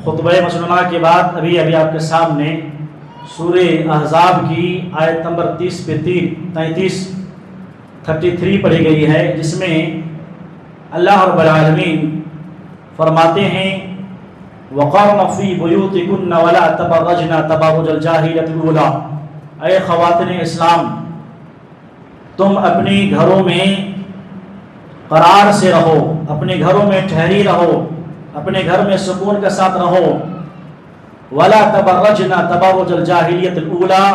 خطبہ مسنونہ کے بعد ابھی آپ کے سامنے سورہ احزاب کی آیت نمبر 33 پڑھی گئی ہے، جس میں اللہ رب العالمین فرماتے ہیں وَقَرْنَ فِي بُيُوتِكُنَّ وَلَا تَبَرَّجْنَ تَبَرُّجَ الْجَاهِلِيَّةِ الْأُولَىٰ، اے خواتین اسلام تم اپنے گھروں میں قرار سے رہو، اپنے گھروں میں ٹھہری رہو، اپنے گھر میں سکون کے ساتھ رہو، وَلَا تَبَرَّجْنَ تَبَرُّجَ الْجَاهِلِيَّةِ الْأُولَىٰ،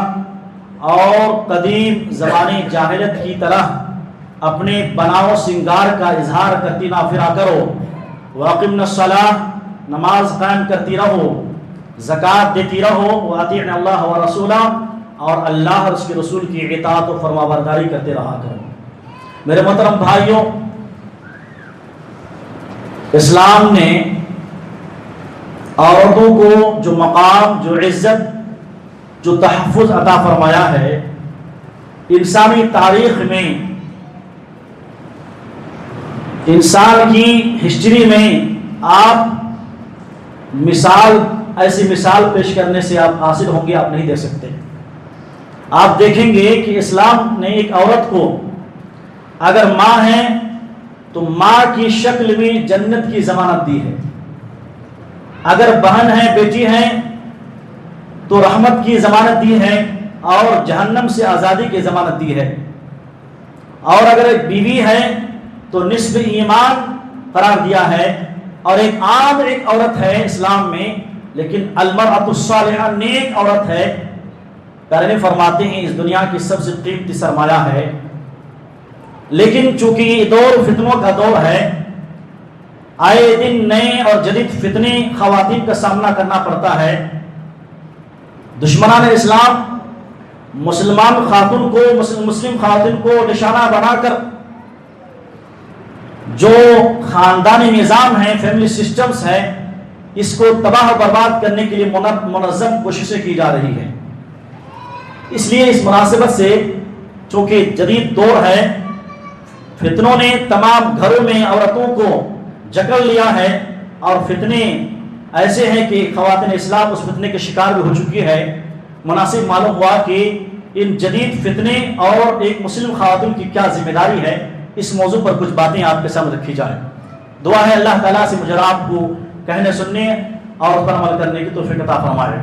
اور قدیم زمانے جاہلیت کی طرح اپنے بناؤ سنگار کا اظہار کرتی نہ پھرا کرو، وَأَقِمْنَ الصَّلَاةَ، نماز قائم کرتی رہو، زکوٰۃ دیتی رہو، وَأَطِیعْنَ اللَّهَ وَرَسُولَهُ، اور اللہ اور اس کے رسول کی اطاعت و فرما برداری کرتے رہا کرو۔ میرے محترم بھائیوں، اسلام نے عورتوں کو جو مقام، جو عزت، جو تحفظ عطا فرمایا ہے، انسانی تاریخ میں، انسان کی ہسٹری میں آپ ایسی مثال پیش کرنے سے آپ حاصل ہوں گے، آپ نہیں دے سکتے۔ آپ دیکھیں گے کہ اسلام نے ایک عورت کو اگر ماں ہے تو ماں کی شکل میں جنت کی ضمانت دی ہے، اگر بہن ہے، بیٹی ہے تو رحمت کی ضمانت دی ہے اور جہنم سے آزادی کی ضمانت دی ہے، اور اگر ایک بیوی ہے تو نصف ایمان قرار دیا ہے، اور ایک عام ایک عورت ہے اسلام میں، لیکن المرأۃ الصالحہ نیک عورت ہے، پیارے فرماتے ہیں اس دنیا کی سب سے قیمتی سرمایہ ہے۔ لیکن چونکہ یہ دور فتنوں کا دور ہے، آئے دن نئے اور جدید فتنے خواتین کا سامنا کرنا پڑتا ہے۔ دشمنان اسلام مسلمان خاتون کو، مسلم خواتین کو نشانہ بنا کر جو خاندانی نظام ہے، فیملی سسٹمز ہے، اس کو تباہ و برباد کرنے کے لیے منظم کوششیں کی جا رہی ہیں۔ اس لیے اس مناسبت سے چونکہ جدید دور ہے، فتنوں نے تمام گھروں میں عورتوں کو جکڑ لیا ہے، اور فتنے ایسے ہیں کہ خواتین اسلام اس فتنے کے شکار بھی ہو چکی ہے۔ مناسب معلوم ہوا کہ ان جدید فتنے اور ایک مسلم خواتین کی کیا ذمہ داری ہے، اس موضوع پر کچھ باتیں آپ کے سامنے رکھی جائیں۔ دعا ہے اللہ تعالیٰ سے مجھے آپ کو کہنے، سننے اور اس پر عمل کرنے کی توفیق عطا فرمائے،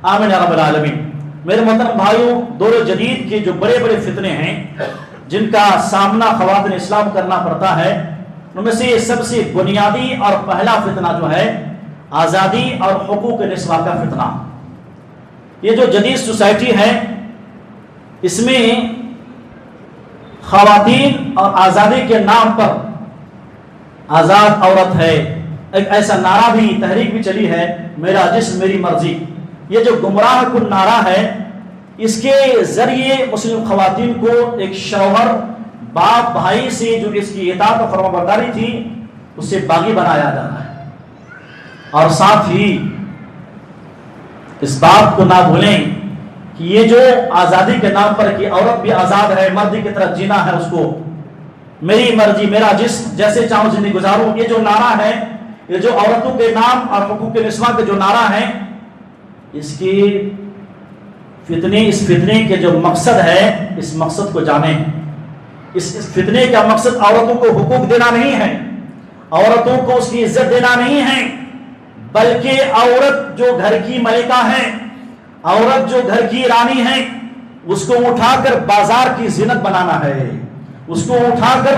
آمین یا رب العالمین۔ میرے محترم بھائیوں، دور جدید کے جو بڑے بڑے فتنے ہیں جن کا سامنا خواتین اسلام کرنا پڑتا ہے، ان میں سے سب سے بنیادی اور پہلا فتنہ جو ہے آزادی اور حقوق نسواں کا فتنہ۔ یہ جو جدید سوسائٹی ہے، اس میں خواتین اور آزادی کے نام پر آزاد عورت ہے، ایک ایسا نعرہ بھی، تحریک بھی چلی ہے، میرا جسم میری مرضی۔ یہ جو گمراہ کن نعرہ ہے، اس کے ذریعے مسلم خواتین کو ایک شوہر، باپ، بھائی سے جو اس کی اطاعت و فرما برداری تھی، اس سے باغی بنایا جاتا ہے۔ اور ساتھ ہی اس بات کو نہ بھولیں کہ یہ جو آزادی کے نام پر کہ عورت بھی آزاد ہے، مرد کی طرح جینا ہے اس کو، میری مرضی، میرا جسم، جیسے چاہوں زندگی گزاروں، یہ جو نعرہ ہے، یہ جو عورتوں کے نام اور حقوق نسواں کے جو نعرہ ہے، اس فتنے کے جو مقصد ہے، اس مقصد کو جانیں۔ اس فتنے کا مقصد عورتوں کو حقوق دینا نہیں ہے، عورتوں کو اس کی عزت دینا نہیں ہے، بلکہ عورت جو گھر کی ملکہ ہے، عورت جو گھر کی رانی ہے، اس کو اٹھا کر بازار کی زینت بنانا ہے، اس کو اٹھا کر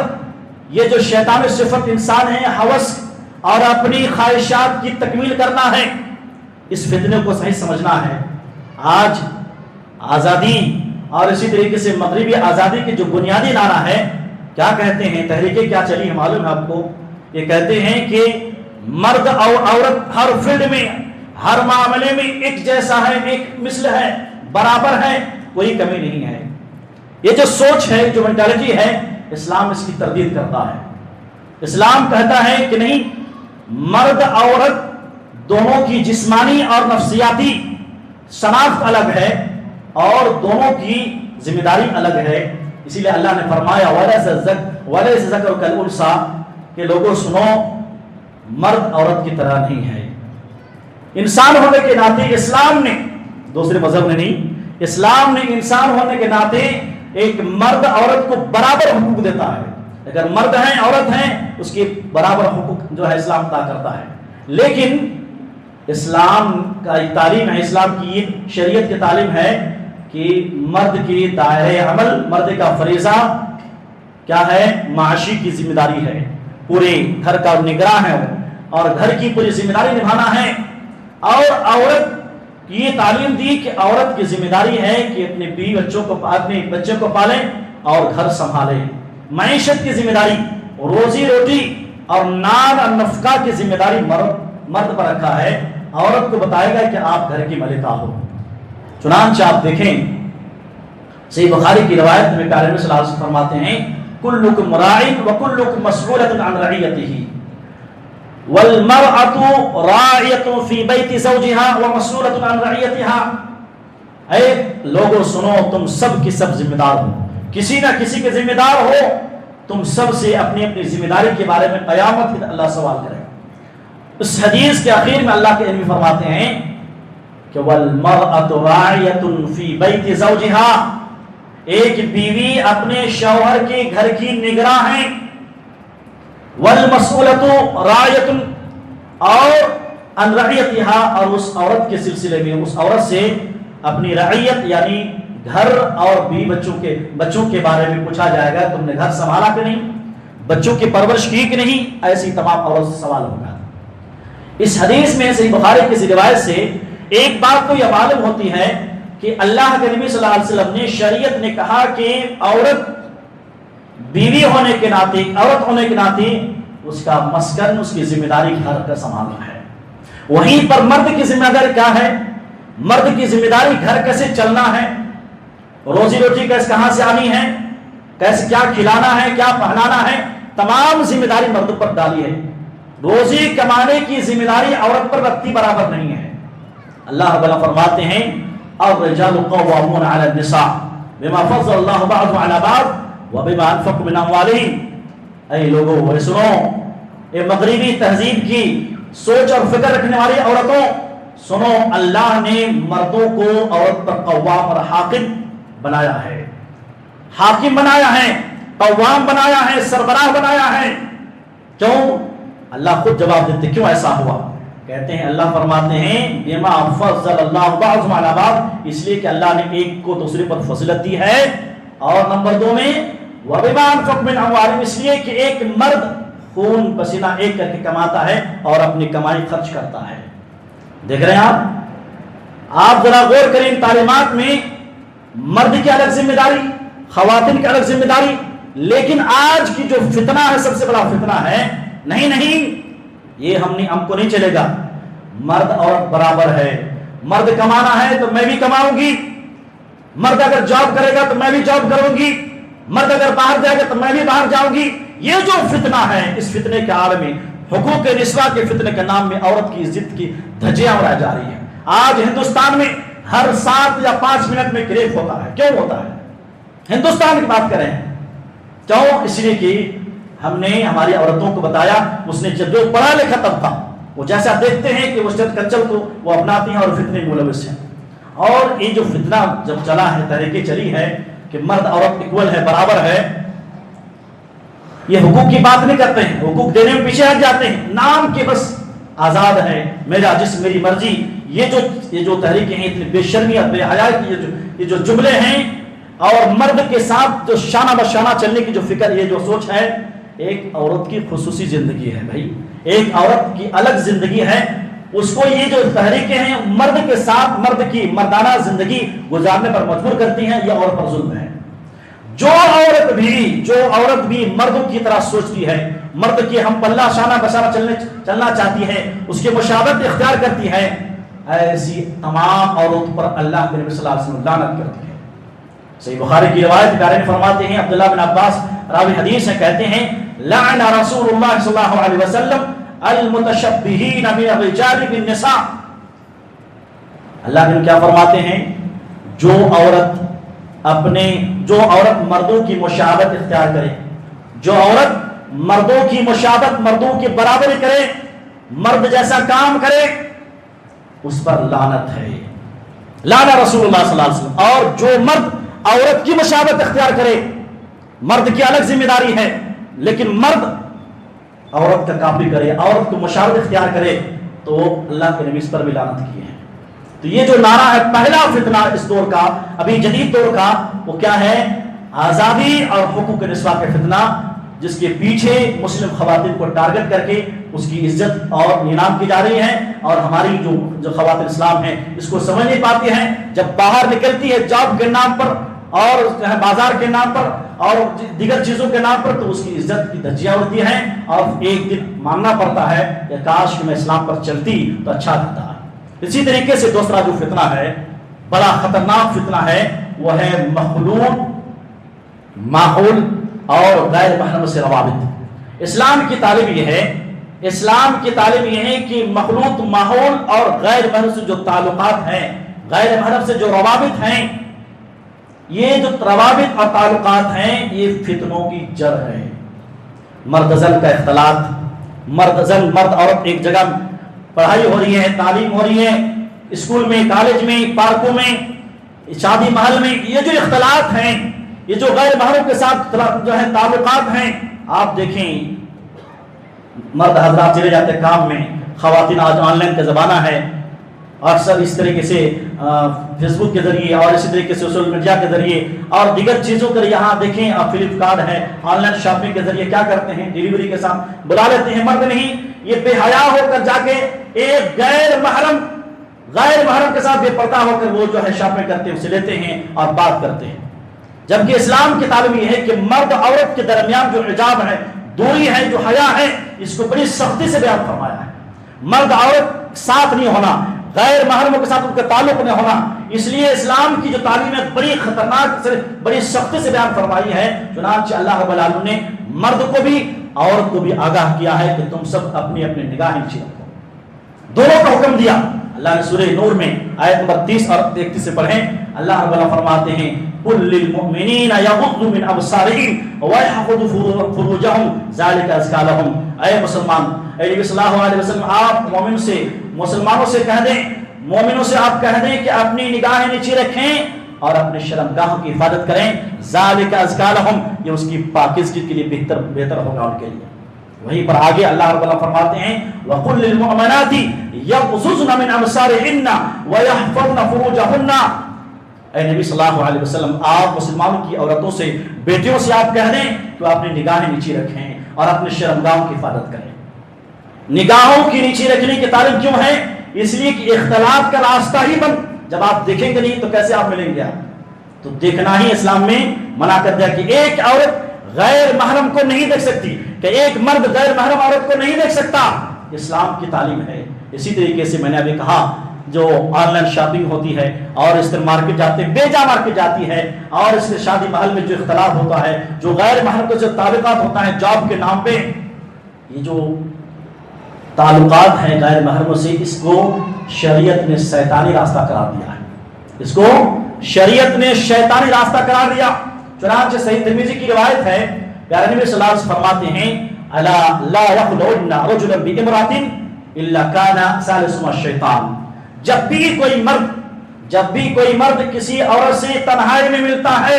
یہ جو شیطانی صفت انسان ہے، ہوس اور اپنی خواہشات کی تکمیل کرنا ہے۔ اس فتنے کو صحیح سمجھنا ہے۔ آج آزادی اور اسی طریقے سے مغربی آزادی کے جو بنیادی نعرہ ہے، کیا کہتے ہیں، تحریکیں کیا چلی ہیں معلوم ہے آپ کو؟ یہ کہتے ہیں کہ مرد اور عورت ہر فیلڈ میں، ہر معاملے میں ایک جیسا ہے، ایک مثل ہے، برابر ہے، کوئی کمی نہیں ہے۔ یہ جو سوچ ہے، جو مینٹالٹی ہے، اسلام اس کی تردید کرتا ہے۔ اسلام کہتا ہے کہ نہیں، مرد عورت دونوں کی جسمانی اور نفسیاتی شناخت الگ ہے اور دونوں کی ذمہ داری الگ ہے۔ اسی لیے اللہ نے فرمایا وَلَيْسَ الذَّكَرُ كَالْأُنثَىٰ کہ لوگوں سنو، مرد عورت کی طرح نہیں ہے۔ انسان ہونے کے ناطے اسلام نے، دوسرے مذہب نے نہیں، اسلام نے انسان ہونے کے ناطے ایک مرد عورت کو برابر حقوق دیتا ہے. اگر مرد ہیں عورت ہیں اس کے برابر حقوق جو ہے اسلام عطا کرتا ہے. لیکن اسلام کا تعلیم ہے، اسلام کی یہ شریعت کی تعلیم ہے کہ مرد کی دائرۂ عمل، مرد کا فریضہ کیا ہے؟ معاشی کی ذمہ داری ہے، پورے گھر کا نگراں ہے اور گھر کی پوری ذمہ داری نبھانا ہے. اور عورت کی یہ تعلیم دی کہ عورت کی ذمہ داری ہے کہ اپنے بیوی بچوں کو، اپنے بچے کو پالیں اور گھر سنبھالیں. معیشت کی ذمہ داری، روزی روٹی اور نان اور نفقہ کی ذمہ داری مرد پر رکھا ہے. عورت کو بتائے گا کہ آپ گھر کی ملکہ ہو. چنانچہ آپ دیکھیں صحیح بخاری کی روایت میں پیارے نبی صلی اللہ علیہ وسلم فرماتے ہیں کلکم راع وکلکم مسئولۃ عن رعیتہ والمرأة راعیۃ فی بیت زوجها ومسئولۃ عن رعیتها. اے لوگوں سنو، تم سب کی سب ذمہ دار ہو، کسی نہ کسی کے ذمہ دار ہو. تم سب سے اپنی اپنی ذمہ داری کے بارے میں قیامت میں اللہ سوال کرے. اس حدیث کے آخر میں اللہ کے نبی فرماتے ہیں کہ والمرأة راعیۃ فی بیت زوجها، ایک بیوی اپنے شوہر کے گھر کی نگراں ہے. والمسئولۃ راعیۃ، اور عن رعیتها، اور اس عورت کے سلسلے میں اس عورت سے اپنی رعیت یعنی گھر اور بیوی بچوں کے بارے میں پوچھا جائے گا. تم نے گھر سنبھالا کہ نہیں، بچوں کی پرورش کی کہ نہیں، ایسی تمام عورت سے سوال ہوگا. اس حدیث میں صحیح بخاری کی روایت سے ایک بات تو یہ معلوم ہوتی ہے کہ اللہ کے نبی صلی اللہ علیہ وسلم نے، شریعت نے کہا کہ عورت بیوی ہونے کے ناطے، عورت ہونے کے ناطے اس کا مسکن، اس کی ذمہ داری گھر کا سنبھالنا ہے. وہیں پر مرد کی ذمہ داری کیا ہے؟ مرد کی ذمہ داری گھر کیسے چلنا ہے، روزی روٹی کیسے کہاں سے آنی ہے، کیسے کیا کھلانا ہے، کیا پہنانا ہے، تمام ذمہ داری مرد پر ڈالی ہے. روزی کمانے کی ذمہ داری عورت پر رکھتی برابر نہیں ہے. اللہ رب العالمین فرماتے ہیں الرجال قوامون علی النساء بما فضل اللہ بعضهم علی بعض وبما انفقوا من اموالهم. اے لوگوں وہ سنو، اے مغربی تہذیب کی سوچ اور فکر رکھنے والی عورتوں سنو، اللہ نے مردوں کو عورت پر قوام اور حاکم بنایا ہے، حاکم بنایا ہے، قوام بنایا ہے، سربراہ بنایا ہے. کیوں؟ اللہ خود جواب دیتے کیوں ایسا ہوا. کہتے ہیں اللہ فرماتے ہیں بما فضل اللہ بعضهم علی بعض، اس لیے کہ اللہ نے ایک کو دوسرے پر فضیلت دی ہے. اور نمبر 2 میں وبما انفقوا من اموالهم، اس لیے کہ ایک مرد خون پسینہ ایک کر کے کماتا ہے اور اپنی کمائی خرچ کرتا ہے. دیکھ رہے ہیں آپ ذرا غور کریں ان تعلیمات میں، مرد کی الگ ذمہ داری، خواتین کی الگ ذمہ داری. لیکن آج کی جو فتنہ ہے، سب سے بڑا فتنہ ہے، نہیں یہ ہم کو نہیں چلے گا. مرد عورت برابر ہے، مرد کمانا ہے تو میں بھی کماؤں گی، مرد اگر جاب کرے گا تو میں بھی جاب کروں گی، مرد اگر باہر جائے گا تو میں بھی باہر جاؤں گی. یہ جو فتنہ ہے، اس فتنے کے عالم میں حقوق نسواں کے فتنے کے نام میں عورت کی عزت کی دھجیاں اڑائی جا رہی ہیں. آج ہندوستان میں ہر 7 یا 5 منٹ میں ریپ ہوتا ہے. کیوں ہوتا ہے؟ ہندوستان کی بات کریں. کیوں؟ اس لیے کہ ہم نے ہماری عورتوں کو بتایا، اس نے جو پڑھا لکھا تب تھا وہ جیسا دیکھتے ہیں کہ وہ کلچر کو وہ اپناتے ہیں اور فتنے ملوث ہیں. اور یہ جو فتنہ جب چلا ہے، تحریکیں چلی ہے کہ مرد عورت ایکول ہے، برابر ہے، یہ حقوق کی بات نہیں کرتے ہیں، حقوق دینے میں پیچھے ہٹ جاتے ہیں. نام کے بس آزاد ہے، میرا جسم میری مرضی. یہ جو تحریکیں ہیں اتنی بے شرمی اور بے حیا کی یہ جو جملے ہیں، اور مرد کے ساتھ جو شانہ بشانہ چلنے کی جو فکر، یہ جو سوچ ہے، ایک عورت کی خصوصی زندگی ہے بھائی، ایک عورت کی الگ زندگی ہے. اس کو یہ جو تحریکیں ہیں مرد کے ساتھ مرد کی مردانہ زندگی گزارنے پر مجبور کرتی ہیں، یہ عورت پر ظلم ہے. جو عورت بھی مردوں کی طرح سوچتی ہے، مرد کی ہم پلہ شانہ بشانہ چلنا چاہتی ہے، اس کی مشابہت اختیار کرتی ہے، ایسی تمام عورتوں پر اللہ کے نبی صلی اللہ علیہ وسلم لعنت کرتی ہے. صحیح بخاری کی روایت پیارے فرماتے ہیں، عبداللہ بن عباس راوی حدیث ہیں، کہتے ہیں لعن رسول اللہ صلی اللہ علیہ وسلم المتشبہین من الرجال بالنساء. اللہ نے کیا فرماتے ہیں؟ جو عورت مردوں کی مشابہت اختیار کرے، جو عورت مردوں کی مشابہت، مردوں کی برابری کرے، مرد جیسا کام کرے، اس پر لعنت ہے. لعنہ رسول اللہ صلی اللہ علیہ وسلم. اور جو مرد عورت کی مشابہت اختیار کرے، مرد کی الگ ذمہ داری ہے، لیکن مرد عورت کا کاپی کرے، عورت کو مشابہت اختیار کرے، تو اللہ کے نبی اس پر بھی لعنت کی ہے. تو یہ جو نعرہ ہے پہلا فتنہ اس دور کا، ابھی جدید دور کا، وہ کیا ہے؟ آزادی اور حقوق نسواں کا فتنہ، جس کے پیچھے مسلم خواتین کو ٹارگٹ کر کے اس کی عزت اور انعام کی جا رہی ہے. اور ہماری جو خواتین اسلام ہیں اس کو سمجھ نہیں پاتی ہیں. جب باہر نکلتی ہے جاب کے نام پر اور بازار کے نام پر اور دیگر چیزوں کے نام پر، تو اس کی عزت کی دھجیاں ہوتی ہیں، اور ایک دن ماننا پڑتا ہے کہ کاش کہ میں اسلام پر چلتی تو اچھا رہتا. اسی طریقے سے دوسرا جو فتنہ ہے، بڑا خطرناک فتنہ ہے، وہ ہے مخلوط ماحول اور غیر محرم سے روابط. اسلام کی تعلیم یہ ہے، اسلام کی تعلیم یہ ہے کہ مخلوط ماحول اور غیر محرم سے جو تعلقات ہیں، غیر محرم سے جو روابط ہیں، یہ جو روابط اور تعلقات ہیں یہ فتنوں کی جڑ ہے. مرد زن کا اختلاط، مرد عورت ایک جگہ پڑھائی ہو رہی ہے، تعلیم ہو رہی ہے، اسکول میں، کالج میں، پارکوں میں، شادی محل میں، یہ جو اختلاط ہیں، یہ جو غیر محرم کے ساتھ جو ہے تعلقات ہیں، آپ دیکھیں مرد حضرات چلے جاتے کام میں، خواتین آج آن لائن کا زمانہ ہے، اکثر اس طریقے سے فیس بک کے ذریعے اور اسی طریقے سے سوشل میڈیا کے ذریعے اور دیگر چیزوں کے یہاں دیکھیں آپ فلپ کارٹ ہے، آن لائن شاپنگ کے ذریعے کیا کرتے ہیں، ڈیلیوری کے ساتھ بلا لیتے ہیں. مرد نہیں، یہ بے حیا ہو کر جا کے ایک غیر محرم کے ساتھ بے پردہ ہو کر وہ جو ہے شاپنگ کرتے ہیں، اسے لیتے ہیں اور بات کرتے ہیں. جبکہ اسلام کی تعلیم یہ ہے کہ مرد عورت کے درمیان جو حجاب ہے، دوری ہے، جو حیا ہے، اس کو بڑی سختی سے بیان فرمایا ہے. مرد عورت ساتھ نہیں ہونا، غیر محرموں کے ساتھ ان کا تعلق نہیں ہونا. اس لیے اسلام کی جو تعلیم ہے بڑی خطرناک سے، بڑی سختی سے بیان فرمائی ہے. چنانچہ اللہ رب العالمین نے مرد کو بھی عورت کو بھی آگاہ کیا ہے کہ تم سب اپنی اپنی نگاہ نیچے رکھو. دونوں کا حکم دیا. اللہ نے سورہ نور میں آیت نمبر 30 اور 31 سے پڑھیں. اللہ رب العالمین فرماتے ہیں قل للمؤمنین یغضوا من ابصارهم ويحفظوا فروجهم ذلك ازکى لهم. اے مسلمان، اے نبی صلی اللہ علیہ وسلم، آپ مسلمانوں سے کہہ دیں، مومنوں سے آپ کہہ دیں کہ اپنی نگاہیں نیچے رکھیں اور اپنے شرمگاہوں کی حفاظت کریں. ذالک ازکیٰ لہم، یہ اس کی پاکیزگی کے لیے بہتر ہوگا ان کے لیے. وہیں پر آگے اللہ رب العالمین فرماتے ہیں وَقُلْ لِلْمُؤْمِنَاتِ يَغْضُضْنَ مِنْ أَبْصَارِهِنَّ وَيَحْفَظْنَ فُرُوجَهُنَّ. اے نبی صلی اللہ علیہ وسلم، آپ مسلمانوں کی عورتوں سے، بیٹیوں سے آپ کہہ دیں کہ اپنی نگاہیں نیچے رکھیں اور اپنے شرمگاہوں کی حفاظت کریں. نگاہوں کی نیچے رکھنے کی تعلیم کیوں ہے؟ اس لیے کہ اختلاط کا راستہ ہی بند. جب آپ دیکھیں گے نہیں تو کیسے آپ ملیں گے؟ تو دیکھنا ہی اسلام میں منع کر دیا کہ ایک عورت غیر محرم کو نہیں دیکھ سکتی، کہ ایک مرد غیر محرم عورت کو نہیں دیکھ سکتا. اسلام کی تعلیم ہے. اسی طریقے سے میں نے ابھی کہا جو آن لائن شاپنگ ہوتی ہے اور اس طرح مارکیٹ جاتے ہیں، بیجا مارکیٹ جاتی ہے، اور اس میں شادی محل میں جو اختلاط ہوتا ہے، جو غیر محرم کے جو تعلقات ہوتا ہے جاب کے نام پہ، یہ جو تعلقات ہیں غیر محرموں سے، اس کو شریعت نے شیطانی راستہ قرار دیا ہے. اس کو شریعت نے شیطانی راستہ قرار دیا. چنانچہ صحیح ترمذی کی روایت ہے، پیارے نبی صلی اللہ علیہ وسلم فرماتے ہیں الا لا يخلون رجلا بامرأة الا كان ثالثهما الشیطان. جب بھی کوئی مرد کسی عورت سے تنہائی میں ملتا ہے،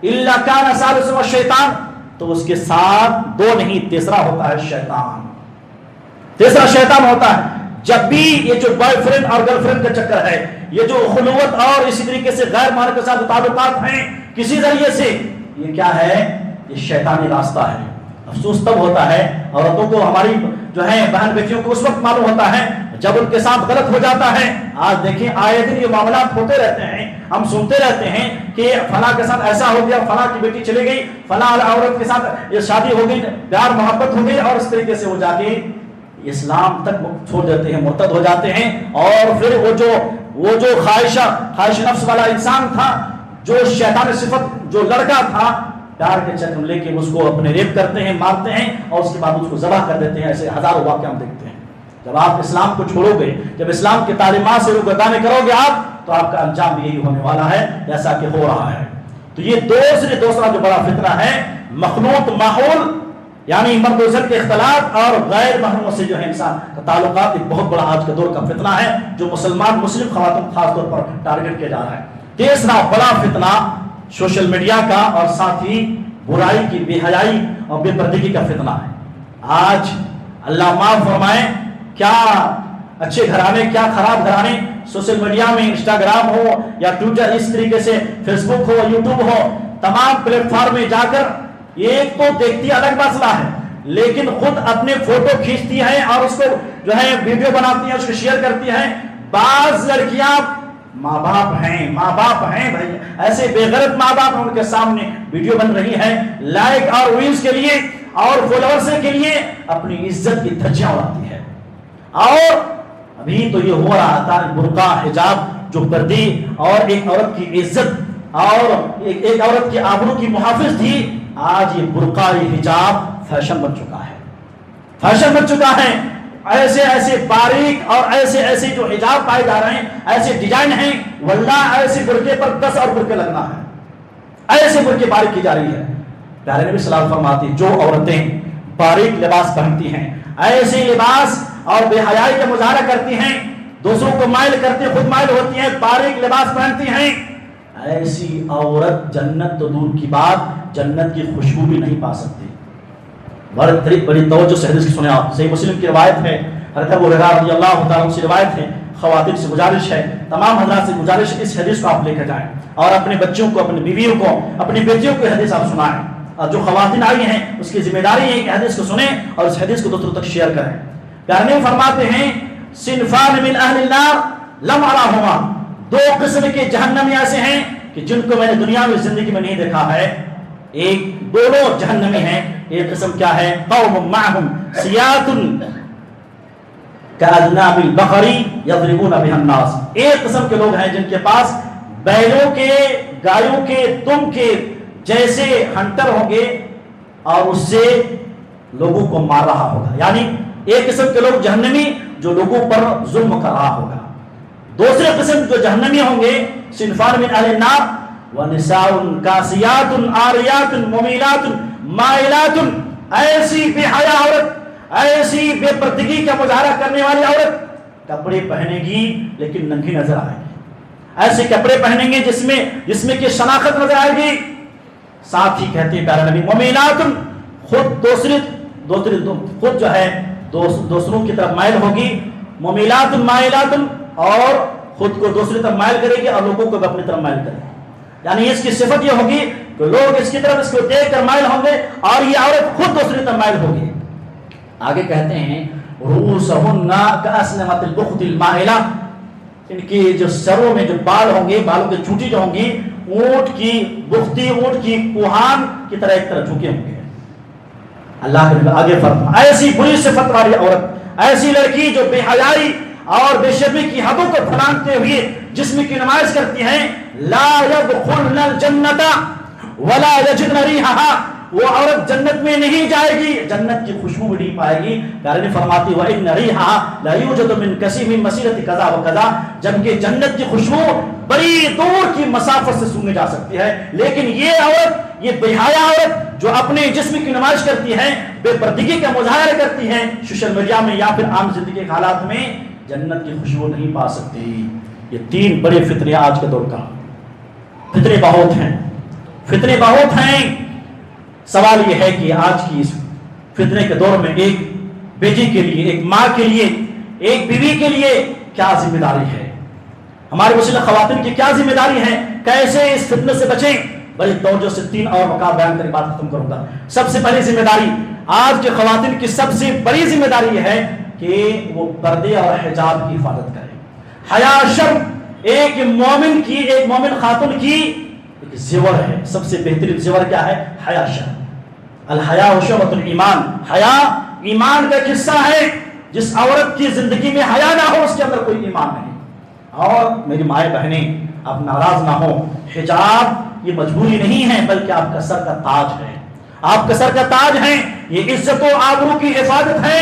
الا كان ثالثهما الشیطان، تو اس کے ساتھ دو نہیں تیسرا ہوتا ہے شیطان. تیسرا شیطان ہوتا ہے. جب بھی یہ جو بوائے فرینڈ اور گرل فرینڈ کا چکر ہے، یہ جو خلوت اور اسی طریقے سے غیر محرم کے ساتھ تعلقات ہیں کسی ذریعے سے، یہ کیا ہے؟ یہ شیطانی راستہ ہے. افسوس تب ہوتا ہے عورتوں کو، ہماری جو ہے بہن بیٹیوں کو اس وقت معلوم ہوتا ہے جب ان کے ساتھ غلط ہو جاتا ہے. آج دیکھیں آئے دن یہ معاملات ہوتے رہتے ہیں، ہم سنتے رہتے ہیں کہ فلاں کے ساتھ ایسا ہو گیا، فلاں کی بیٹی چلی گئی، فلاں عورت کے ساتھ یہ شادی ہو گئی، پیار محبت ہو گئی، اور اس طریقے سے وہ جا کے اسلام تک چھوڑ دیتے ہیں، مرتد ہو جاتے ہیں. اور پھر وہ جو خواہش نفس والا انسان تھا، جو شیطان صفت جو لڑکا تھا، پیار کے چکر لے کے اس کو اپنے ریپ کرتے ہیں، مارتے ہیں، اور اس کے بعد اس کو ذبح کر دیتے ہیں. ایسے ہزاروں واقعے ہم دیکھتے ہیں. جب آپ اسلام کو چھوڑو گے، جب اسلام کی تعلیمات سے روگردانی کرو گے آپ، تو آپ کا انجام بھی یہی ہونے والا ہے جیسا کہ ہو رہا ہے. تو یہ دوسرا جو بڑا فتنہ ہے، مخلوط ماحول یعنی مرد و زن کے اختلاط اور غیر محرموں سے جو ہے انسان کا تعلقات ایک بہت بڑا آج کے دور کا فتنہ ہے جو مسلم خواتین خاص طور پر ٹارگٹ کیا جا رہا ہے۔ تیسرا بڑا فتنہ سوشل میڈیا کا اور ساتھ ہی برائی کی، بے حیائی اور بے پردگی کا فتنہ ہے۔ آج اللہ معاف فرمائے، کیا اچھے گھرانے کیا خراب گھرانے سوشل میڈیا میں، انسٹاگرام ہو یا ٹویٹر، اس طریقے سے فیس بک ہو، یوٹیوب ہو، تمام پلیٹ فارم میں جا کر ایک تو دیکھتی الگ مسئلہ ہے، لیکن خود اپنے فوٹو کھینچتی ہیں اور اس کو جو ہے ویڈیو بناتی ہیں، اس کو شیئر کرتی ہیں۔ بعض لڑکیاں ماں باپ ہیں بھائی، ایسے بے غیرت ماں باپ ان کے سامنے ویڈیو بن رہی ہے، لائک اور ویوز کے لیے اور فالوورز کے لیے اپنی عزت کی دھجیاں اڑاتی ہے۔ اور ابھی تو یہ ہو رہا تھا برقع حجاب جو پردے اور ایک عورت کی عزت اور ایک عورت کی آبرو کی محافظ تھی، آج یہ برقع حجاب فیشن بن چکا ہے۔ ایسے باریک اور ایسے جو حجاب پائے جا رہے ہیں، ایسے ڈیزائن ہیں، واللہ ایسے برقعے پر 10 اور برقعے لگنا ہے، ایسے برقعے باریک کی جا رہی ہے۔ پیارے نبی صلی اللہ علیہ وسلم فرماتے ہیں جو عورتیں باریک لباس پہنتی ہیں، ایسے لباس اور بے حیائی کا مظاہرہ کرتی ہیں، دوسروں کو مائل کرتی ہیں، خود مائل ہوتی ہیں، باریک لباس پہنتی ہیں، ایسی عورت جنت تو دور کی بات، جنت کی خوشبو بھی نہیں پا سکتی۔ بڑی توجہ سے حدیث کی سنیں آپ، صحیح مسلم کی روایت ہے، حضرت ابو ہریرہ رضی اللہ تعالیٰ عنہ سے روایت ہے۔ خواتین سے گزارش ہے، تمام حضرات سے گزارش ہے، اس حدیث کو آپ لے کر جائیں اور اپنے بچوں کو، اپنی بیویوں کو، اپنی بیٹیوں کو حدیث آپ سنائیں، اور جو خواتین آئی ہیں اس کی ذمہ داری ہے کہ حدیث کو سنیں اور اس حدیث کو دوسروں تک شیئر کریں۔ پیارے فرماتے ہیں صنفان من اہل النار لم اراہما، دو قسم کے جہنمی ایسے ہیں کہ جن کو میں نے دنیا میں زندگی میں نہیں دیکھا ہے۔ دونوں جہنمی ہیں۔ ایک قسم کیا ہے؟ قوم معہم سیات کاذناب البقر یضربون بها الناس، ایک قسم کے لوگ ہیں جن کے پاس بیلوں کے، گایوں کے دم کے جیسے ہنٹر ہوں گے اور اس سے لوگوں کو مار رہا ہوگا۔ یعنی ایک قسم کے لوگ جہنمی جو لوگوں پر ظلم کر رہا ہوگا۔ دوسرے قسم جو جہنمی ہوں گے صنفان من اہل النار ونساء کاسیات عاریات ممیلات مائلات، ایسی بے حیا عورت، ایسی بے پردگی کا مظاہرہ کرنے والی عورت کپڑے پہنے گی لیکن ننگی نظر آئے گی، ایسے کپڑے پہنیں گے جس میں کہ شناخت نظر آئے گی۔ ساتھ ہی کہتے ہیں پیارے نبی ممیلات، خود جو ہے دوسروں کی طرف مائل ہوگی، ممیلات مائلات، اور خود کو دوسری طرف مائل کرے گی اور لوگوں کو بھی اپنی طرف مائل کرے گی۔ یعنی اس کی صفت یہ ہوگی کہ لوگ اس کی طرف اس کو دیکھ کر مائل ہوں گے اور یہ عورت خود دوسری طرف مائل ہوگی۔ آگے کہتے ہیں رؤوسہن کاسنمۃ البخت المائلہ، ان کے جو سروں میں جو بال ہوں گے، بالوں کی چوٹی جو ہوں گی، اونٹ کی بختی، اونٹ کی کوہان کی طرح ایک طرح جھکے ہوں گے۔ اللہ کے آگے فرما ایسی بری صفت والی عورت، ایسی لڑکی جو بے حیائی اور بے شرمی کی حدوں کو پھلانگتے ہوئے جسم کی نمائش کرتی ہیں، لا يدخلن الجنت ولا یجدن ریحھا، وہ عورت جنت میں نہیں جائے گی، جنت کی خوشبو بھی نہیں پائے گی۔ پیارے نے فرماتی وَإِنَّ رِيحَهَا لَا يُوجَدُ مِنْ كَثِيرٍ مِنْ مَسِيرَةِ كَذَا وَكَذَا، جبکہ جنت کی خوشبو بڑی دور کی مسافت سے سونگی جا سکتی ہے، لیکن یہ عورت، یہ بے حیا عورت جو اپنے جسم کی نمائش کرتی ہے، بے پردگی کا مظاہرہ کرتی ہے سوشل میڈیا میں یا پھر عام زندگی کے حالات میں، جنت کی خوشبو نہیں پا سکتی۔ یہ تین بڑے فتنے آج کے دور کا، فتنے بہت ہیں۔ سوال یہ ہے کہ آج کی اس فتنے کے دور میں ایک بیٹی کے لیے، ایک ماں کے لیے، ایک بیوی کے لیے کیا ذمہ داری ہے؟ ہمارے مسلم خواتین کی کیا ذمہ داری ہے؟ کیسے اس فتنے سے بچیں؟ بڑی توجہ سے تین اور مقام بیان کر بات ختم کروں گا۔ سب سے پہلی ذمہ داری آج کے خواتین کی سب سے بڑی ذمہ داری یہ ہے کہ وہ پردے اور حجاب کی حفاظت کریں۔ حیا شرم ایک مومن کی، ایک مومن خاتون کی ایک زیور ہے، سب سے بہترین زیور کیا ہے؟ حیا شرم۔ الحیا شعبۃ الایمان، حیا ایمان کا ایک حصہ ہے۔ جس عورت کی زندگی میں حیا نہ ہو اس کے اندر کوئی ایمان نہیں۔ اور میری مائیں بہنیں آپ ناراض نہ ہو، حجاب یہ مجبوری نہیں ہے بلکہ آپ کا سر کا تاج ہے، آپ کا سر کا تاج ہے، یہ عزت و آبرو کی حفاظت ہے۔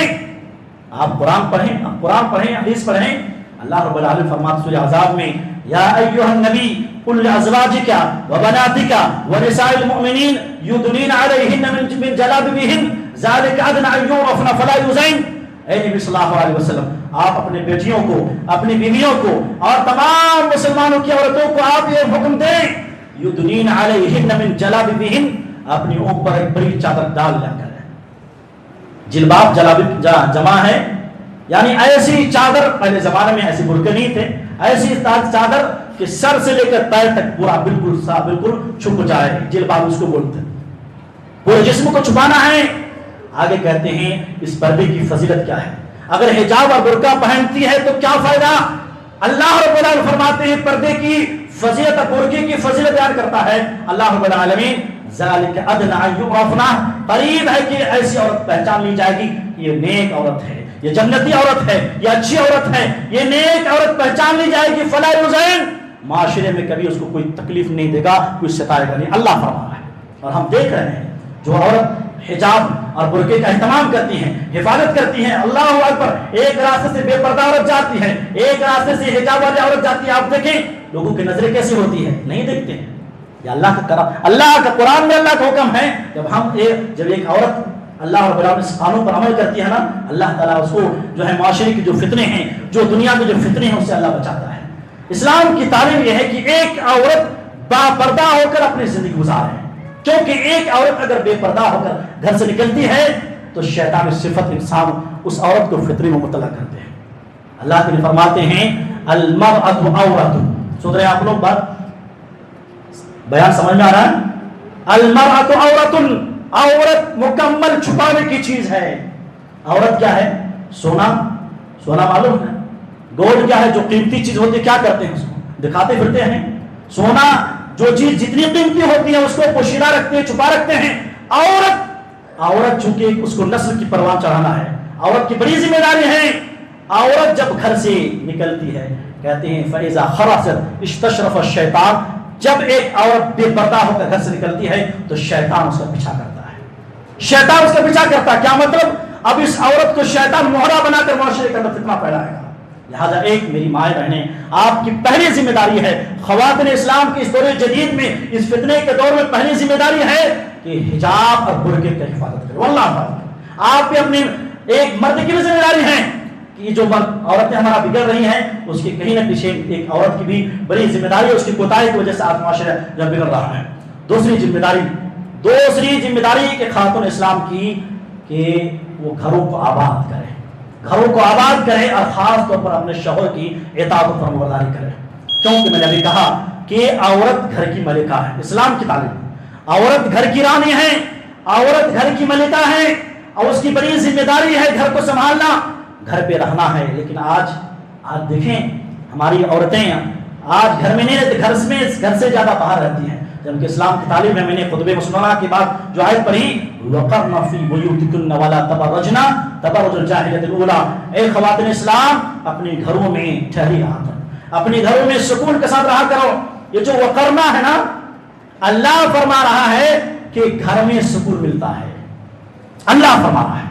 آپ قرآن پڑھیں، حدیث پڑھیں۔ اللہ رب العالمین فرماتے سورہ احزاب میں یا ایھا النبی قل لازواجک وبناتک ونساء المؤمنین یدنین علیہن من جلابیبہن ذالک ادنی ان یعرفن فلا یؤذین۔ اے نبی صلی اللہ علیہ وسلم، آپ اپنے بیٹیوں کو، اپنی بیویوں کو اور تمام مسلمانوں کی عورتوں کو آپ یہ حکم دیں یدنین علیہن من جلابیبہن، اپنی اوپر ایک بڑی چادر ڈال لیا کریں۔ جلباب جلابیب جمع ہے، یعنی ایسی چادر، پہلے زمانے میں ایسی برقع نہیں تھے، ایسی چادر کہ سر سے لے کر پیر تک پورا بالکل چھپ جائے، جلباب اس کو بولتے ہیں، پورے جسم کو چھپانا ہے۔ آگے کہتے ہیں اس پردے کی فضیلت کیا ہے، اگر حجاب اور برقع پہنتی ہے تو کیا فائدہ؟ اللہ رب العالمین فرماتے ہیں پردے کی فضیلت، برقعے کی فضیلت بیان کرتا ہے اللہ رب العالمین ذالک ادنی ان یعرفن، قریب ہے کہ ایسی عورت پہچان لی جائے گی کہ یہ نیک عورت ہے، یہ جنتی عورت ہے، یہ اچھی عورت ہے، یہ نیک عورت پہچان لی جائے گی، فلا یؤذین، معاشرے میں کبھی اس کو کوئی تکلیف نہیں دے گا، کوئی ستائے گا نہیں، اللہ فرما رہا ہے۔ اور ہم دیکھ رہے ہیں جو عورت حجاب اور برقعے کا اہتمام کرتی ہیں، حفاظت کرتی ہیں، اللہ اکبر، ایک راستے سے بے پردہ عورت جاتی ہے، ایک راستے سے حجاب والی عورت جاتی ہے، آپ دیکھیں لوگوں کی نظریں کیسی ہوتی ہے، نہیں دیکھتے ہیں۔ یہ اللہ کا کرم، اللہ کا قرآن میں اللہ کا حکم ہے، جب ایک عورت اللہ رب العالمین اس قانون پر عمل کرتی ہے نا، اللہ تعالیٰ اس کو جو ہے معاشرے کی جو فتنے ہیں، جو دنیا کے جو فتنے ہیں، اس سے اللہ بچاتا ہے۔ اسلام کی تعلیم یہ ہے کہ ایک عورت با پردہ ہو کر اپنی زندگی گزارے، کیونکہ ایک عورت اگر بے پردہ ہو کر گھر سے نکلتی ہے تو شیطان صفت انسان اس عورت کو فطری میں مبتلا کرتے ہیں۔ اللہ تعالیٰ فرماتے ہیں المرأۃ عورۃ، سن رہے ہیں آپ لوگ بات، بیان سمجھ میں آ رہا ہے؟ المرأۃ عورۃ، عورت مکمل چھپانے کی چیز ہے۔ عورت کیا ہے؟ سونا، سونا معلوم ہے، گولڈ کیا ہے؟ جو قیمتی چیز ہوتی ہے کیا کرتے ہیں؟ اس کو دکھاتے پھرتے ہیں۔ سونا جو چیز جتنی قیمتی ہوتی ہے اس کو پوشیدہ رکھتے ہیں، چھپا رکھتے ہیں۔ عورت چونکہ اس کو نسل کی پروان چڑھانا ہے، عورت کی بڑی ذمہ داری ہے۔ عورت جب گھر سے نکلتی ہے، کہتے ہیں فَإِذَا خَرَجَتْ اسْتَشْرَفَ الشَّيْطَانُ، جب ایک عورت بے پردہ ہو کر گھر سے نکلتی ہے تو شیطان اس کا پیچھا کرتا ہے، شیطان اس کا پیچھا کرتا ہے۔ کیا مطلب؟ اب اس عورت کو شیطان مہرہ بنا کر معاشرے کے اندر فتنہ پھیلائے گا۔ لہذا ایک میری مائیں بہنیں، آپ کی پہلی ذمہ داری ہے، خواتین اسلام کی اس دور جدید میں، اس فتنے کے دور میں پہلی ذمہ داری ہے کہ حجاب اور برقعے کی حفاظت کریں۔ واللہ آپ بھی اپنی ایک مرد کی بھی ذمہ داری ہے کہ جو عورتیں ہمارا بگڑ رہی ہیں اس کی کہیں نہ پیچھے ایک عورت کی بھی بڑی ذمہ داری ہے، اس کی کوتاہی کی وجہ سے آج معاشرہ جب بگڑ رہا ہے۔ دوسری ذمہ داری کہ خاتون اسلام کی کہ وہ گھروں کو آباد کرے، گھروں کو آباد کرے اور خاص طور پر اپنے شوہر کی اطاعت و فرمانبرداری کرے، کیونکہ میں نے ابھی کہا کہ عورت گھر کی ملکہ ہے۔ اسلام کی تعلیم، عورت گھر کی رانی ہے، عورت گھر کی ملکہ ہے اور اس کی بڑی ذمہ داری ہے گھر کو سنبھالنا، گھر پہ رہنا ہے۔ لیکن آج دیکھیں ہماری عورتیں آج گھر میں نہیں رہتی، گھر سے زیادہ باہر رہتی ہیں، جبکہ اسلام کی تعلیم میں نے خطبہ مسنونہ کے بعد جو آیت پڑھی وَقَرْنَ فِي بُيُوتِكُنَّ وَلَا تَبَرَّجْنَ تَبَرُّجَ الْجَاهِلِيَّةِ الْأُولَىٰ، اے خواتین اسلام اپنے گھروں میں ٹھہری رہا کرو، اپنے گھروں میں سکون کے ساتھ رہا کرو۔ یہ جو وقرنا ہے نا، اللہ فرما رہا ہے کہ گھر میں سکون ملتا ہے، اللہ فرما رہا ہے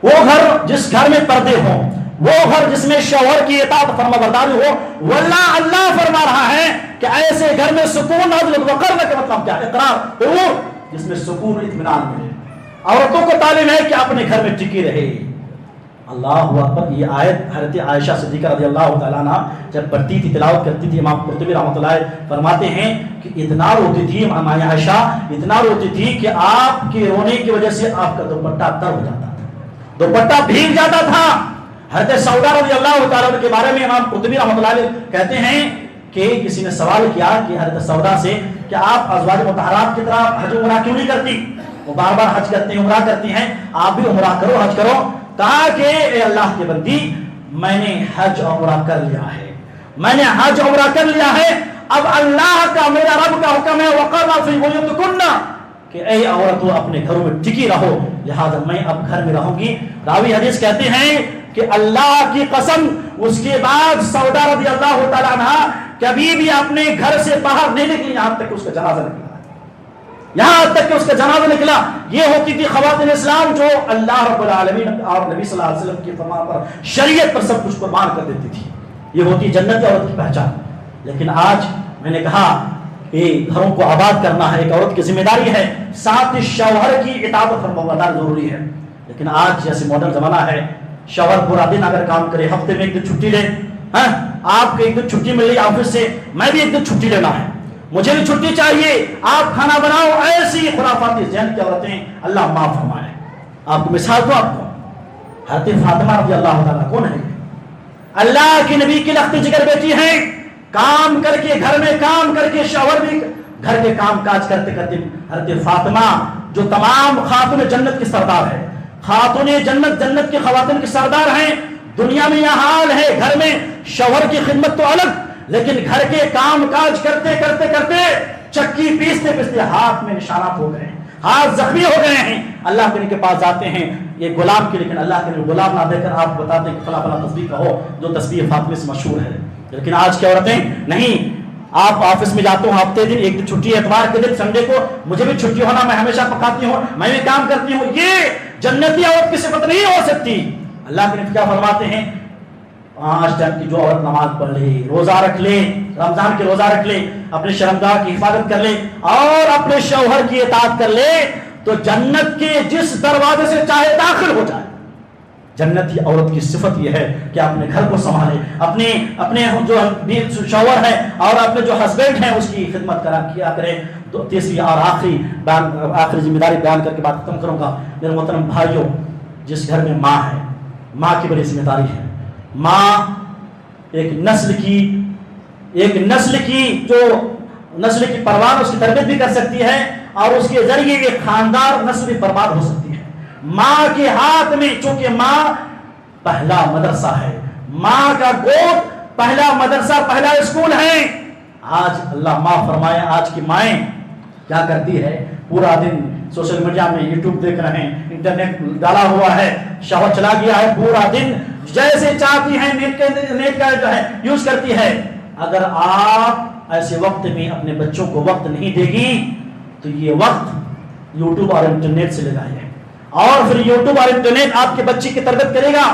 وہ گھر جس گھر میں پردے ہوں، وہ گھر جس میں شوہر کی اطاعت فرمانبرداری ہو، واللہ اللہ فرما رہا ہے کہ ایسے گھر میں سکون نازل۔ وقرنا کا مطلب کیا؟ اقرار، جس میں سکون و اطمینان ملے۔ عورتوں کو تعلیم ہے کہ اپنے گھر میں ٹکی رہے۔ اللہ اکبر، یہ آیت حضرت عائشہ صدیقہ رضی اللہ تعالیٰ عنہ جب پڑھتی تھی، تلاوت کرتی تھی، امام قرطبی رحمۃ اللہ فرماتے ہیں کہ اتنا روتی تھی ماں عائشہ، اتنا روتی تھی کہ آپ کے رونے کی وجہ سے آپ کا دوپٹہ تر ہو جاتا تھا، دوپٹہ بھیگ جاتا تھا۔ حضرت سودا رضی اللہ تعالیٰ کے بارے میں امام قرطبی رحمۃ اللہ کہتے ہیں کہ کسی نے سوال کیا کہ حضرت سودا سے کہ آپ ازواج مطہرات کی طرح حج عمرہ کیوں نہیں کرتی؟ وہ بار بار حج کرتی ہیں، عمرہ کرتی ہیں، آپ بھی عمرہ کرو، حج کرو۔ کہا کہ اے اللہ کے بندی، میں نے حج عمرہ کر لیا ہے، میں نے حج عمرہ کر لیا ہے، اب اللہ کا، میرا رب کا حکم ہے وَقَرْنَ فِي بُيُوتِكُنَّ کہ اے عورتوں اپنے گھروں میں ٹکی رہو، لہذا میں اب گھر میں رہوں گی۔ راوی حدیث کہتے ہیں کہ اللہ کی قسم، اس کے بعد سودا رضی اللہ تعالیٰ عنہ کبھی بھی اپنے گھر سے باہر نہیں نکلی یہاں تک کہ اس کا جنازہ نکلا، یہاں تک کہ اس کا جنازہ نکلا۔ یہ ہوتی تھی خواتین اسلام جو اللہ رب العالمین اور نبی صلی اللہ علیہ وسلم کے فرمان پر، شریعت پر سب کچھ قربان کر دیتی تھی۔ یہ ہوتی جنتی عورت کی پہچان۔ لیکن آج میں نے کہا یہ گھروں کو آباد کرنا ہے، ایک عورت کی ذمہ داری ہے، ساتھ ہی شوہر کی اطاعت و فرمانبرداری ضروری ہے۔ لیکن آج جیسے ماڈرن زمانہ ہے، شوہر پورا دن اگر کام کرے، ہفتے میں ایک دن چھٹی لے، ہاں آپ کو ایک دن چھٹی مل رہی ہے آفس سے، میں بھی ایک دن چھٹی لینا ہے، مجھے بھی چھٹی چاہیے، آپ کھانا بناؤ، ایسی خرافاتی ذہن کی عورتیں اللہ معاف فرمائے۔ آپ کو مثال دو، آپ کو حضرت فاطمہ رضی اللہ تعالیٰ کون ہے؟ اللہ کے نبی کی لخت جگر بیٹی ہیں، کام کر کے گھر میں کام کر کے شوہر بھی گھر کے کام کاج کرتے کرتے حضرت فاطمہ جو تمام خاتون جنت کی سردار ہے، خاتون جنت جنت کی خواتین کی سردار ہیں۔ دنیا میں یہ حال ہے، گھر میں شوہر کی خدمت تو الگ، لیکن گھر کے کام کاج کرتے کرتے کرتے چکی پیستے پیستے ہاتھ میں نشانات ہو گئے ہیں، ہاتھ زخمی ہو گئے ہیں۔ اللہ کے پاس جاتے ہیں یہ غلام کے، لیکن اللہ کے غلام نہ دے کر آپ بتاتے کہ فلاں فلاں تسبیح کہو جو تسبیح فاطمہ سے مشہور ہے۔ لیکن آج کی عورتیں نہیں، آپ آفس میں جاتے ہو ہفتے دن، ایک دن چھٹی ہے اتوار کے دن، سنڈے کو مجھے بھی چھٹی ہونا، میں ہمیشہ پکاتی ہوں، میں بھی کام کرتی ہوں، یہ جنتی عورت کی صفت نہیں ہو سکتی۔ اللہ کے نبی کیا فرماتے ہیں؟ 5 ٹائم کی جو عورت نماز پڑھ لے، روزہ رکھ لے، رمضان کے روزہ رکھ لے، اپنے شرمگاہ کی حفاظت کر لے اور اپنے شوہر کی اطاعت کر لے، تو جنت کے جس دروازے سے چاہے داخل ہو جائے۔ جنتی عورت کی صفت یہ ہے کہ اپنے گھر کو سنبھالے، اپنے جو شوہر ہے اور اپنے جو ہسبینڈ ہیں اس کی خدمت کیا کرے۔ تو تیسری اور آخری ذمہ داری بیان کر کے بات ختم کروں گا۔ میرے محترم بھائیوں، جس گھر میں ماں ہے، ماں کی بڑی ذمہ داری ہے۔ ماں ایک نسل کی پروان، اس کی تربیت بھی کر سکتی ہے اور اس کے ذریعے ایک خاندان نسل بھی برباد ہو سکتی ہے۔ ماں کے ہاتھ میں، چونکہ ماں پہلا مدرسہ ہے، ماں کا گود پہلا مدرسہ، پہلا اسکول ہے۔ آج اللہ معاف فرمائے، آج کی مائیں کیا کرتی ہے؟ پورا دن سوشل میڈیا میں یوٹیوب دیکھ رہے ہیں، انٹرنیٹ ڈالا ہوا ہے، شوہر چلا گیا ہے، پورا دن جیسے چاہتی ہیں نیٹ کا جو ہے یوز کرتی ہے۔ اگر آپ ایسے وقت میں اپنے بچوں کو وقت نہیں دے گی تو یہ وقت یوٹیوب اور انٹرنیٹ سے لگائیے، اور پھر یوٹیوب اور انٹرنیٹ آپ کے بچے کی تربیت کرے گا،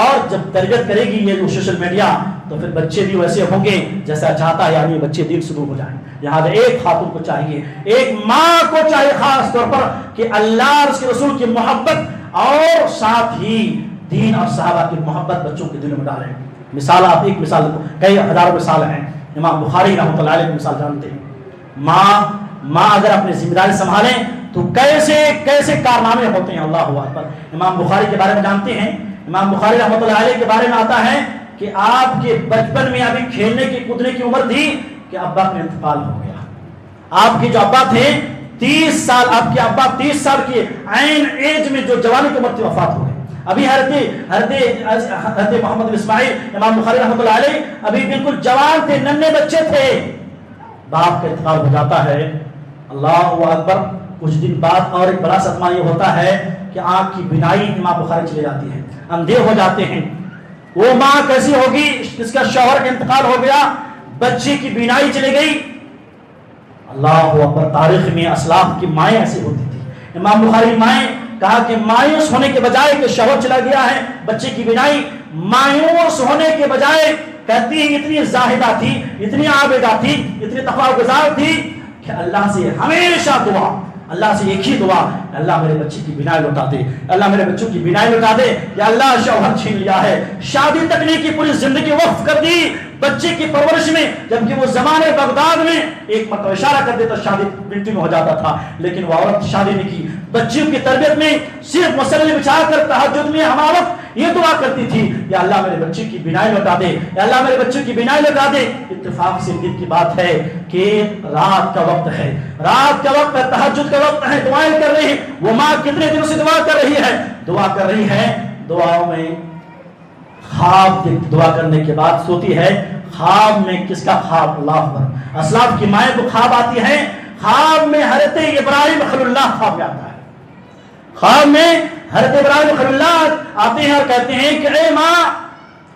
اور جب تربیت کرے گی یہ سوشل میڈیا، تو پھر بچے بھی ویسے ہوں گے جیسا چاہتا ہے، یعنی بچے دین سے دور ہو جائیں۔ لہٰذا ایک خاتون کو چاہیے، ایک ماں کو چاہیے خاص طور پر کہ اللہ اور اس کے رسول کی محبت اور ساتھ ہی دین اور صحابہ کی محبت بچوں کے دلوں میں ڈالیں۔ مثال، آپ ایک مثال، کئی ہزاروں مثال ہیں۔ امام بخاری رحمۃ اللہ علیہ کی مثال جانتے ہیں۔ ماں اگر اپنی ذمہ داری سنبھالیں تو کیسے کارنامے ہوتے ہیں، اللہ اکبر۔ امام بخاری کے بارے میں جانتے ہیں، امام بخاری رحمۃ اللہ علیہ کے بارے میں آتا ہے کہ آپ کے بچپن میں ابھی کھیلنے کی کودنے کی عمر تھی کہ ابا کا انتقال ہو گیا۔ آپ کے جو ابا تھے 30 سال، آپ کے ابا 30 سال کی عین ایج میں جو جوانی کی عمر تھی وفات ہو گئے۔ ابھی حضرت محمد بن اسماعیل امام بخاری رحمۃ اللہ علیہ ابھی بالکل جوان تھے، ننھے بچے تھے، باپ کا انتقال ہو جاتا ہے۔ اللہ اکبر۔ کچھ دن بعد اور ایک بڑا صدمہ یہ ہوتا ہے کہ آنکھ کی بینائی امام بخاری چلی جاتی ہے، اندھے ہو جاتے ہیں۔ وہ ماں کیسی ہوگی جس کا شوہر کا انتقال ہو گیا، بچے کی بینائی چلی گئی۔ اللہ اکبر۔ تاریخ میں اسلاف کی مائیں ایسی ہوتی تھی۔ امام بخاری مائیں کہا کہ مایوس ہونے کے بجائے کہ شوہر چلا گیا ہے، بچے کی بینائی، مایوس ہونے کے بجائے کہتی ہیں اتنی زاہدہ تھی، اتنی عابدہ تھی، اتنی تقویٰ گزار تھی کہ اللہ سے ہمیشہ دعا، اللہ سے ایک ہی دعا، اللہ میرے بچے کی بینائی لوٹا دے، اللہ میرے بچوں کی بینائی لوٹا دے، یا اللہ شوہر چھین لیا ہے، شادی تک نہیں کی، پوری زندگی وقف کر دی بچے کی پرورش میں، جبکہ وہ زمانے بغداد میں ایک مرتبہ اشارہ کر دیتا شادی منٹوں میں ہو جاتا تھا، لیکن وہ عورت شادی نہیں کی، بچیوں کی تربیت میں صرف مسلح بچھا کر تہجد میں ہم عورت یہ دعا کرتی تھی، یا اللہ میرے بچے کی بینائی لوٹا دے، یا اللہ میرے بچوں کی بینائی لوٹا دے۔ اتفاق سے دل کی بات ہے کہ رات کا وقت ہے، رات کا وقت ہے، تہجد کا وقت ہے، دعائیں کر رہی ہے، وہ ماں کتنے دنوں سے دعا کر رہی ہے، دعاؤں میں خواب دعا کرنے کے بعد سوتی ہے، خواب میں کس کا خواب؟ اللہ اکبر۔ اسلاف کی مائیں کو خواب آتی ہے، خواب میں حضرت ابراہیم خلیل اللہ خواب میں آتا ہے، خواب میں حضرت ابراہیم خلیل اللہ آتے ہیں اور کہتے ہیں کہ اے ماں،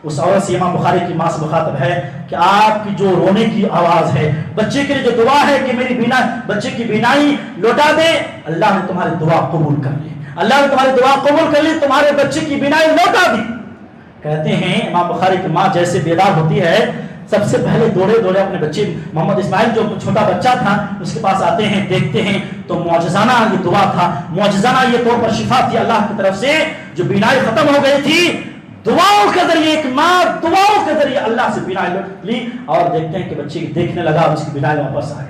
اس عورت سے امام بخاری کی ماں سے مخاطب ہے کہ آپ کی جو رونے کی آواز ہے، بچے کے لیے جو دعا ہے کہ میری بچے کی بینائی لوٹا دے، اللہ نے تمہاری دعا قبول کر لی، اللہ نے تمہاری دعا قبول کر لی، تمہارے بچے کی بینائی لوٹا دی۔ کہتے ہیں امام بخاری کی ماں جیسے بیدار ہوتی ہے سب سے پہلے دوڑے دوڑے اپنے بچے محمد اسماعیل جو چھوٹا بچہ تھا اس کے پاس آتے ہیں، دیکھتے ہیں تو معجزانہ یہ دعا تھا، معجزانہ یہ طور پر شفا تھی اللہ کی طرف سے، جو بینائی ختم ہو گئی تھی دعاؤں کے ذریعے، ایک ماں دعاؤں کے ذریعے اللہ سے بینائی لی، اور دیکھتے ہیں کہ بچے کی دیکھنے لگا اور اس کی بینائی واپس آئے۔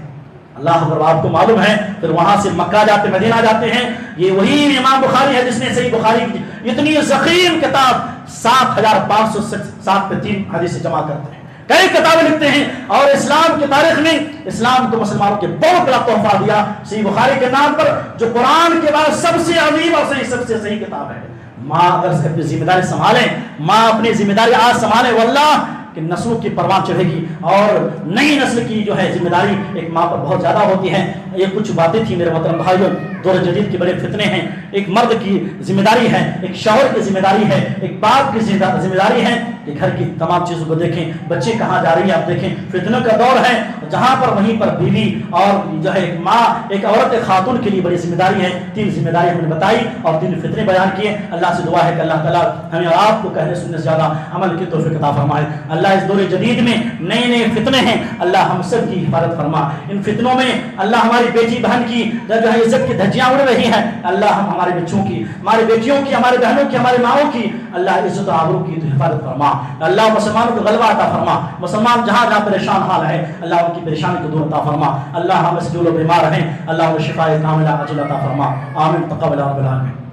اللہ اکبر، آپ کو معلوم ہے پھر وہاں سے مکہ جاتے، مدینہ جاتے ہیں۔ یہ وہی امام بخاری ہے جس نے صحیح بخاری کی اتنی ضخیم کتاب 7507 پہ 3 حدیث جمع کرتے ہیں، کئی کتابیں لکھتے ہیں، اور اسلام کی تاریخ میں اسلام کو مسلمانوں کے بہت بڑا تحفہ دیا صحیح بخاری کے نام پر، جو قرآن کے بعد سب سے عظیم اور سب سے صحیح کتاب ہے۔ ماں اگر اپنی ذمہ داری سنبھالیں، ماں اپنی ذمہ داری آج سنبھالے، واللہ کہ نسلوں کی پروان چڑھے گی، اور نئی نسل کی جو ہے ذمہ داری ایک ماں پر بہت زیادہ ہوتی ہے۔ یہ کچھ باتیں تھیں میرے محترم بھائیوں، دور جدید کے بڑے فتنے ہیں، ایک مرد کی ذمہ داری ہے، ایک شوہر کی ذمہ داری ہے، ایک باپ کی ذمہ داری ہے کہ گھر کی تمام چیزوں کو دیکھیں، بچے کہاں جا رہی ہیں آپ دیکھیں، فتنوں کا دور ہے، جہاں پر وہیں پر بیوی اور جو ہے ایک ماں، ایک عورت، ایک خاتون کے لیے بڑی ذمہ داری ہے۔ 3 ذمہ داری ہم نے بتائی اور 3 فتنے بیان کیے۔ اللہ سے دعا ہے کہ اللہ تعالیٰ ہمیں اور آپ کو کہنے سننے سے زیادہ عمل کی توفیق عطا فرمائے۔ اللہ اس دور جدید میں نئے نئے فتنے ہیں، اللہ ہم سب کی حفاظت فرما۔ ان فتنوں میں اللہ ہماری بیٹی بہن کی جو ہے عزت کی دھجیاں اڑ رہی ہیں، اللہ ہم ہمارے بچوں کی، ہماری بیٹیوں کی، ہمارے بہنوں کی، ہمارے ماؤں کی اللہ عزت و آبرو کی تو حفاظت فرما۔ اللہ مسلمانوں کو غلبہ عطا فرما، مسلمان جہاں جہاں پریشان حال ہے اللہ ان کی پریشانی کو دور عطا فرما۔ اللہ ہم اس جو لوگ بیمار ہیں اللہ ان کو شفا کاملہ عاجلہ عطا فرما۔ آمین تقبل رب العالمین۔